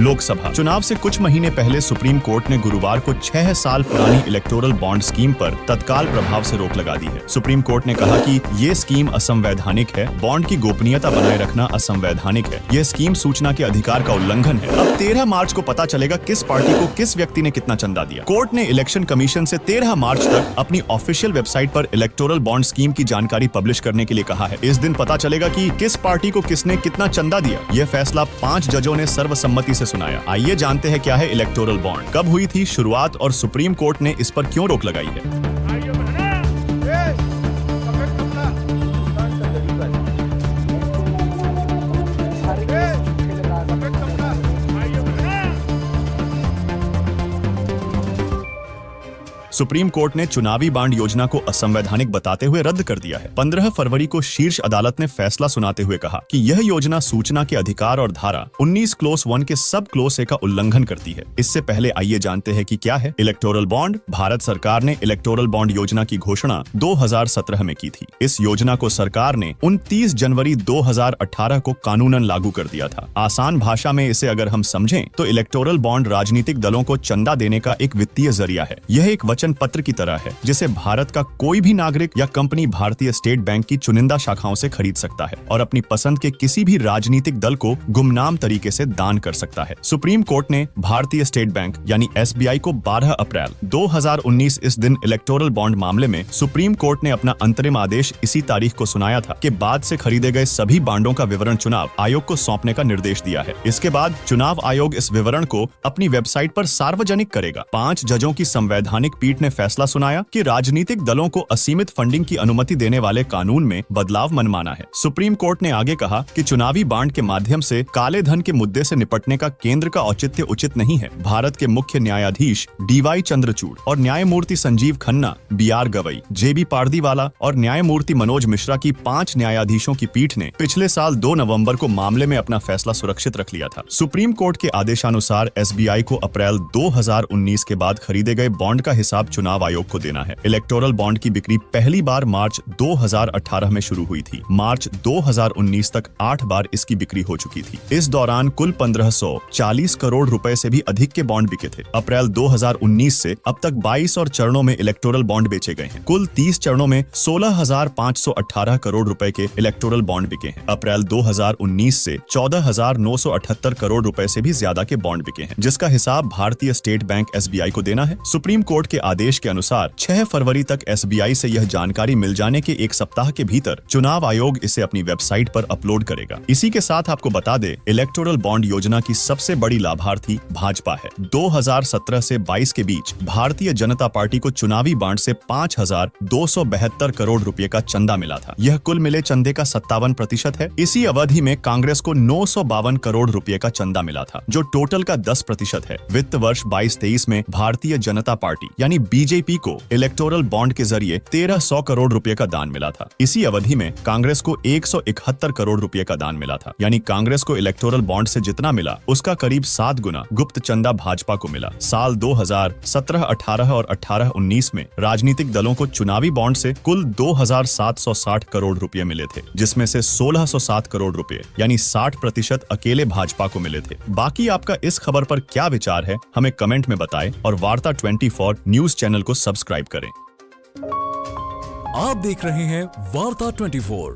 लोकसभा चुनाव से कुछ महीने पहले सुप्रीम कोर्ट ने गुरुवार को 6 साल पुरानी इलेक्टोरल बॉन्ड स्कीम पर तत्काल प्रभाव से रोक लगा दी है। सुप्रीम कोर्ट ने कहा कि ये स्कीम असंवैधानिक है, बॉन्ड की गोपनीयता बनाए रखना असंवैधानिक है, यह स्कीम सूचना के अधिकार का उल्लंघन है। अब 13 मार्च को पता चलेगा किस पार्टी को किस व्यक्ति ने कितना चंदा दिया। कोर्ट ने इलेक्शन कमीशन से 13 मार्च तक अपनी ऑफिशियल वेबसाइट पर इलेक्टोरल बॉन्ड स्कीम की जानकारी पब्लिश करने के लिए कहा है। इस दिन पता चलेगा कि किस पार्टी को किसने कितना चंदा दिया। यह फैसला 5 जजों ने सर्वसम्मति से सुनाया। आइए जानते हैं क्या है इलेक्टोरल बॉन्ड, कब हुई थी शुरुआत और सुप्रीम कोर्ट ने इस पर क्यों रोक लगाई है। सुप्रीम कोर्ट ने चुनावी बांड योजना को असंवैधानिक बताते हुए रद्द कर दिया है। 15 फरवरी को शीर्ष अदालत ने फैसला सुनाते हुए कहा कि यह योजना सूचना के अधिकार और धारा 19 क्लोज 1 के सब क्लोज ए का उल्लंघन करती है। इससे पहले आइए जानते हैं कि क्या है इलेक्टोरल बॉन्ड। भारत सरकार ने इलेक्टोरल बॉन्ड योजना की घोषणा 2017 में की थी। इस योजना को सरकार ने 29 जनवरी 2018 को कानूनन लागू कर दिया था। आसान भाषा में इसे अगर हम समझें तो इलेक्टोरल बॉन्ड राजनीतिक दलों को चंदा देने का एक वित्तीय जरिया है। यह एक वचन पत्र की तरह है जिसे भारत का कोई भी नागरिक या कंपनी भारतीय स्टेट बैंक की चुनिंदा शाखाओं से खरीद सकता है और अपनी पसंद के किसी भी राजनीतिक दल को गुमनाम तरीके से दान कर सकता है। सुप्रीम कोर्ट ने भारतीय स्टेट बैंक यानी SBI को 12 अप्रैल 2019 इस दिन इलेक्टोरल बॉन्ड मामले में सुप्रीम कोर्ट ने अपना अंतरिम आदेश इसी तारीख को सुनाया था कि बाद से खरीदे गए सभी बांडों का विवरण चुनाव आयोग को सौंपने का निर्देश दिया है। इसके बाद चुनाव आयोग इस विवरण को अपनी वेबसाइट पर सार्वजनिक करेगा। 5 जजों की संवैधानिक पीठ ने फैसला सुनाया कि राजनीतिक दलों को असीमित फंडिंग की अनुमति देने वाले कानून में बदलाव मनमाना है। सुप्रीम कोर्ट ने आगे कहा कि चुनावी बांड के माध्यम से काले धन के मुद्दे से निपटने का केंद्र का औचित्य उचित नहीं है। भारत के मुख्य न्यायाधीश DY चंद्रचूड़ और न्यायमूर्ति संजीव खन्ना, BR गवई, JB पारदीवाला और न्यायमूर्ति मनोज मिश्रा की 5 न्यायाधीशों की पीठ ने पिछले साल 2 नवंबर को मामले में अपना फैसला सुरक्षित रख लिया था। सुप्रीम कोर्ट के आदेशानुसार SBI को अप्रैल 2019 के बाद खरीदे गए बॉन्ड का हिसाब चुनाव आयोग को देना है। इलेक्टोरल बॉन्ड की बिक्री पहली बार मार्च 2018 में शुरू हुई थी। मार्च 2019 तक 8 बार इसकी बिक्री हो चुकी थी। इस दौरान कुल 1540 करोड़ रुपए से भी अधिक के बॉन्ड बिके थे। अप्रैल 2019 से अब तक 22 और चरणों में इलेक्टोरल बॉन्ड बेचे गए हैं। कुल 30 चरणों में 16,518 करोड़ रुपए के इलेक्टोरल बॉन्ड बिके हैं। अप्रैल 2019 से 14,978 करोड़ रुपए से भी ज्यादा के बॉन्ड बिके हैं, जिसका हिसाब भारतीय स्टेट बैंक SBI को देना है। सुप्रीम कोर्ट के आदेश के अनुसार 6 फरवरी तक SBI से यह जानकारी मिल जाने के 1 सप्ताह के भीतर चुनाव आयोग इसे अपनी वेबसाइट पर अपलोड करेगा। इसी के साथ आपको बता दें, इलेक्टोरल बॉन्ड योजना की सबसे बड़ी लाभार्थी भाजपा है। 2017 से 22 के बीच भारतीय जनता पार्टी को चुनावी बांड से 5,272 करोड़ रुपए का चंदा मिला था। यह कुल मिले चंदे का 57% है। इसी अवधि में कांग्रेस को 952 करोड़ रुपए का चंदा मिला था, जो टोटल का 10% है। वित्त वर्ष 22-23 में भारतीय जनता पार्टी यानी BJP को इलेक्टोरल बॉन्ड के जरिए 1300 करोड़ रुपए का दान मिला था। इसी अवधि में कांग्रेस को 171 करोड़ रुपए का दान मिला था। यानी कांग्रेस को इलेक्टोरल बॉन्ड से जितना मिला उसका करीब 7 गुना गुप्त चंदा भाजपा को मिला। साल 2017, 18 और 18-19 में राजनीतिक दलों को चुनावी बॉन्ड से कुल 2,760 करोड़ रुपए मिले थे, जिसमें से 1,607 करोड़ रुपए यानी 60% अकेले भाजपा को मिले थे। बाकी आपका इस खबर पर क्या विचार है, हमें कमेंट में बताएं और वार्ता 24 न्यूज चैनल को सब्सक्राइब करें। आप देख रहे हैं वार्ता 24।